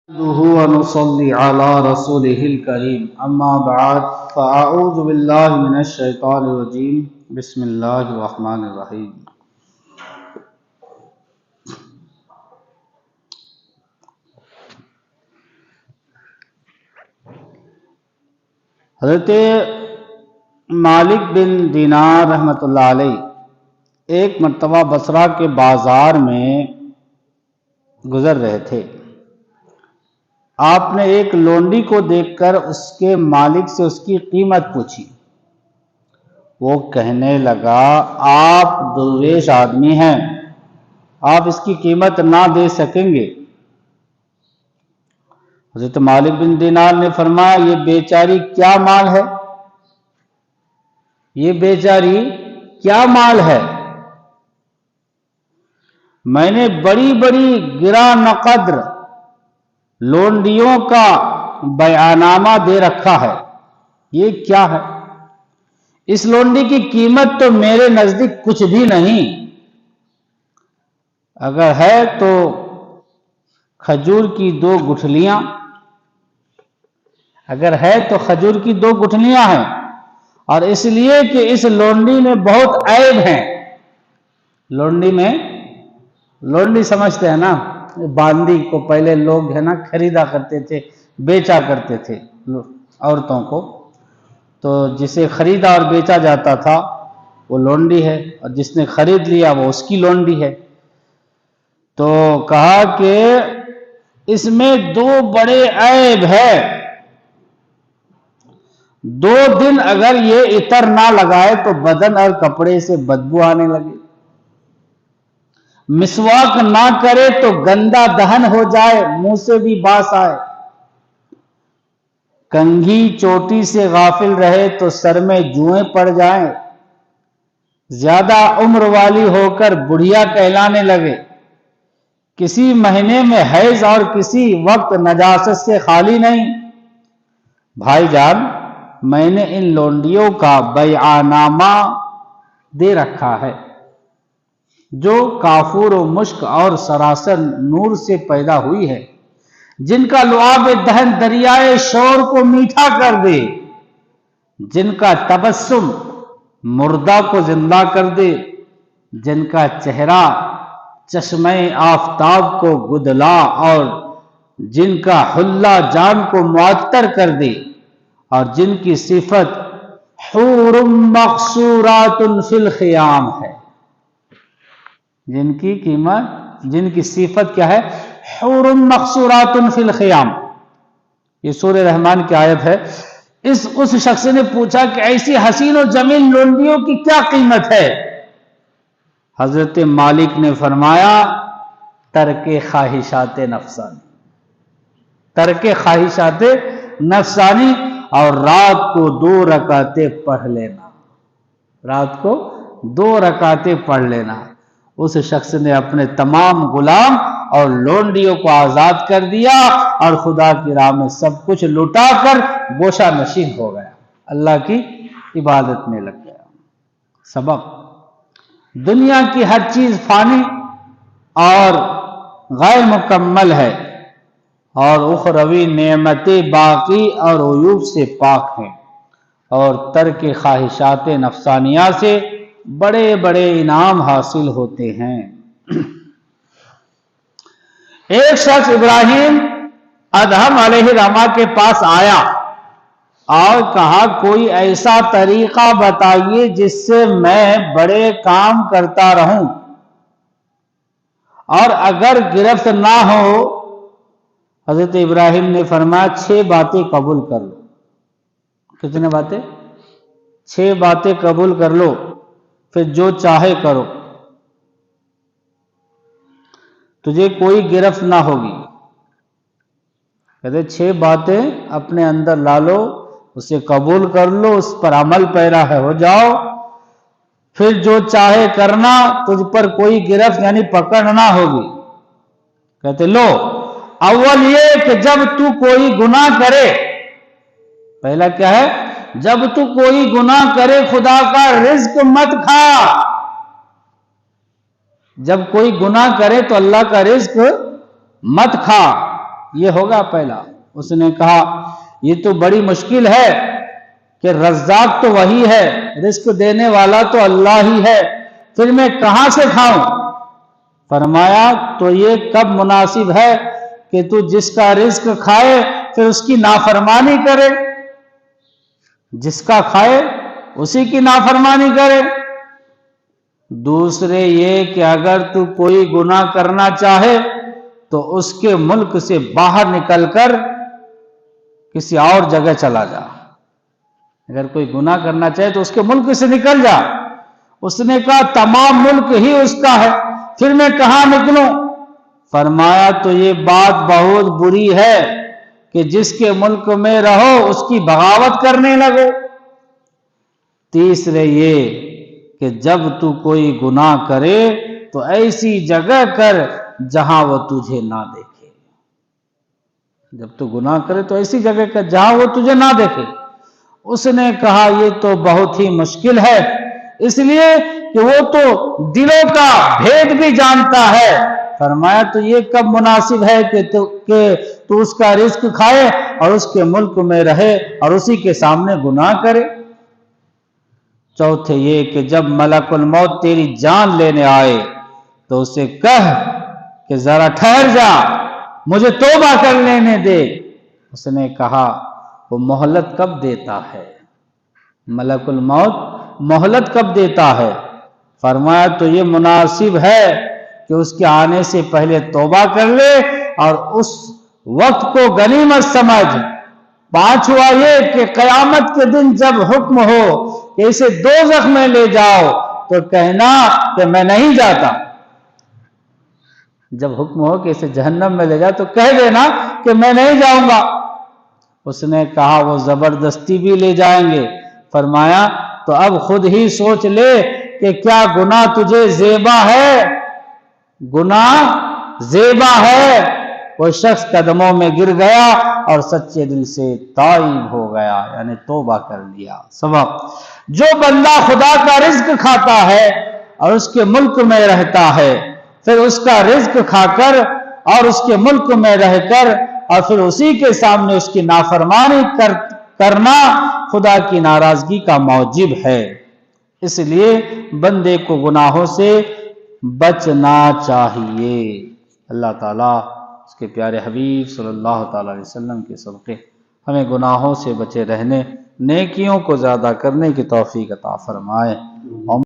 نحمده ونصلي على رسوله الكريم اما بعد فاعوذ بالله من الشيطان الرجيم بسم الله الرحمن الرحيم حضرت مالک بن دینار رحمۃ اللہ علیہ ایک مرتبہ بصرہ کے بازار میں گزر رہے تھے۔ آپ نے ایک لونڈی کو دیکھ کر اس کے مالک سے اس کی قیمت پوچھی۔ وہ کہنے لگا، آپ درویش آدمی ہیں، آپ اس کی قیمت نہ دے سکیں گے۔ حضرت مالک بن دینار نے فرمایا، یہ بیچاری کیا مال ہے؟ یہ بیچاری کیا مال ہے؟ میں نے بڑی بڑی گراں قدر لونڈیوں کا بیعانامہ دے رکھا ہے، یہ کیا ہے؟ اس لونڈی کی قیمت تو میرے نزدیک کچھ بھی نہیں، اگر ہے تو کھجور کی 2 گٹھلیاں، اگر ہے تو کھجور کی 2 گٹھلیاں ہیں، اور اس لیے کہ اس لونڈی میں بہت عیب ہیں۔ لونڈی سمجھتے ہیں نا، باندی کو پہلے لوگ ہے نا خریدا کرتے تھے، بیچا کرتے تھے عورتوں کو، تو جسے خریدا اور بیچا جاتا تھا وہ لونڈی ہے، اور جس نے خرید لیا وہ اس کی لونڈی ہے۔ تو کہا کہ اس میں 2 بڑے عیب ہے، 2 دن اگر یہ عطر نہ لگائے تو بدن اور کپڑے سے بدبو آنے لگے، مسواک نہ کرے تو گندا دہن ہو جائے، منہ سے بھی باس آئے، کنگھی چوٹی سے غافل رہے تو سر میں جوئیں پڑ جائیں، زیادہ عمر والی ہو کر بڑھیا کہلانے لگے، کسی مہینے میں حیض اور کسی وقت نجاست سے خالی نہیں۔ بھائی جان، میں نے ان لونڈیوں کا بیعانامہ دے رکھا ہے جو کافور و مشک اور سراسر نور سے پیدا ہوئی ہے، جن کا لعاب دہن دریائے شور کو میٹھا کر دے، جن کا تبسم مردہ کو زندہ کر دے، جن کا چہرہ چشمہ آفتاب کو گدلا اور جن کا حلہ جان کو معطر کر دے، اور جن کی صفت حور مقصورات فی الخیام ہے۔ جن کی صفت کیا ہے؟ حور مقصورات فی الخیام۔ یہ سورہ رحمان کی آیت ہے۔ اس شخص نے پوچھا کہ ایسی حسین و جمیل لونڈیوں کی کیا قیمت ہے؟ حضرت مالک نے فرمایا، ترک خواہشات نفسانی، ترک خواہشات نفسانی، اور رات کو 2 رکعتیں پڑھ لینا، رات کو 2 رکعتیں پڑھ لینا۔ اس شخص نے اپنے تمام غلام اور لونڈیوں کو آزاد کر دیا اور خدا کی راہ میں سب کچھ لٹا کر گوشہ نشین ہو گیا، اللہ کی عبادت میں لگ گیا۔ سبب، دنیا کی ہر چیز فانی اور غیر مکمل ہے، اور اخروی نعمتیں باقی اور عیوب سے پاک ہیں، اور ترک خواہشات نفسانیہ سے بڑے بڑے انعام حاصل ہوتے ہیں۔ ایک شخص ابراہیم ادہم علیہ السلام کے پاس آیا اور کہا، کوئی ایسا طریقہ بتائیے جس سے میں بڑے کام کرتا رہوں، اور اگر گرفت نہ ہو۔ حضرت ابراہیم نے فرمایا، 6 باتیں قبول کر لو۔ کتنے باتیں؟ 6 باتیں قبول کر لو، پھر جو چاہے کرو، تجھے کوئی گرفت نہ ہوگی۔ کہتے 6 باتیں اپنے اندر لا لو، اسے قبول کر لو، اس پر عمل پیرا ہو جاؤ، پھر جو چاہے کرنا، تجھ پر کوئی گرفت یعنی پکڑ نہ ہوگی۔ کہتے لو، اول یہ کہ جب تو کوئی گناہ کرے، پہلا کیا ہے؟ جب تو کوئی گناہ کرے خدا کا رزق مت کھا۔ جب کوئی گناہ کرے تو اللہ کا رزق مت کھا، یہ ہوگا پہلا۔ اس نے کہا یہ تو بڑی مشکل ہے کہ رزاق تو وہی ہے، رزق دینے والا تو اللہ ہی ہے، پھر میں کہاں سے کھاؤں؟ فرمایا تو یہ کب مناسب ہے کہ تو جس کا رزق کھائے پھر اس کی نافرمانی کرے، جس کا کھائے اسی کی نافرمانی کرے۔ دوسرے یہ کہ اگر تو کوئی گناہ کرنا چاہے تو اس کے ملک سے باہر نکل کر کسی اور جگہ چلا جا۔ اگر کوئی گناہ کرنا چاہے تو اس کے ملک سے نکل جا۔ اس نے کہا تمام ملک ہی اس کا ہے، پھر میں کہاں نکلوں؟ فرمایا تو یہ بات بہت بری ہے کہ جس کے ملک میں رہو اس کی بغاوت کرنے لگو۔ تیسرے یہ کہ جب تو کوئی گناہ کرے تو ایسی جگہ کر جہاں وہ تجھے نہ دیکھے۔ جب تو گناہ کرے تو ایسی جگہ کر جہاں وہ تجھے نہ دیکھے۔ اس نے کہا یہ تو بہت ہی مشکل ہے، اس لیے کہ وہ تو دلوں کا بھید بھی جانتا ہے۔ فرمایا تو یہ کب مناسب ہے کہ تو اس کا رزق کھائے اور اس کے ملک میں رہے اور اسی کے سامنے گناہ کرے۔ چوتھے یہ کہ جب ملک الموت تیری جان لینے آئے تو اسے کہہ کہ ذرا ٹھہر جا، مجھے توبہ کر لینے دے۔ اس نے کہا وہ مہلت کب دیتا ہے؟ ملک الموت مہلت کب دیتا ہے؟ فرمایا تو یہ مناسب ہے کہ اس کے آنے سے پہلے توبہ کر لے اور اس وقت کو غنیمت سمجھ۔ پانچواں یہ کہ قیامت کے دن جب حکم ہو کہ اسے دوزخ میں لے جاؤ تو کہنا کہ میں نہیں جاتا۔ جب حکم ہو کہ اسے جہنم میں لے جاؤ تو کہہ دینا کہ میں نہیں جاؤں گا۔ اس نے کہا وہ زبردستی بھی لے جائیں گے۔ فرمایا تو اب خود ہی سوچ لے کہ کیا گناہ تجھے زیبا ہے؟ گناہ زیبا ہے۔ وہ شخص قدموں میں گر گیا اور سچے دل سے تائب ہو گیا، یعنی توبہ کر لیا۔ سبق: جو بندہ خدا کا رزق کھاتا ہے اور اس کے ملک میں رہتا ہے، پھر اس کا رزق کھا کر اور اس کے ملک میں رہ کر اور پھر اسی کے سامنے اس کی نافرمانی کرنا خدا کی ناراضگی کا موجب ہے۔ اس لیے بندے کو گناہوں سے بچنا چاہیے۔ اللہ تعالیٰ اس کے پیارے حبیب صلی اللہ تعالیٰ علیہ وسلم کے صدقے ہمیں گناہوں سے بچے رہنے، نیکیوں کو زیادہ کرنے کی توفیق عطا فرمائے۔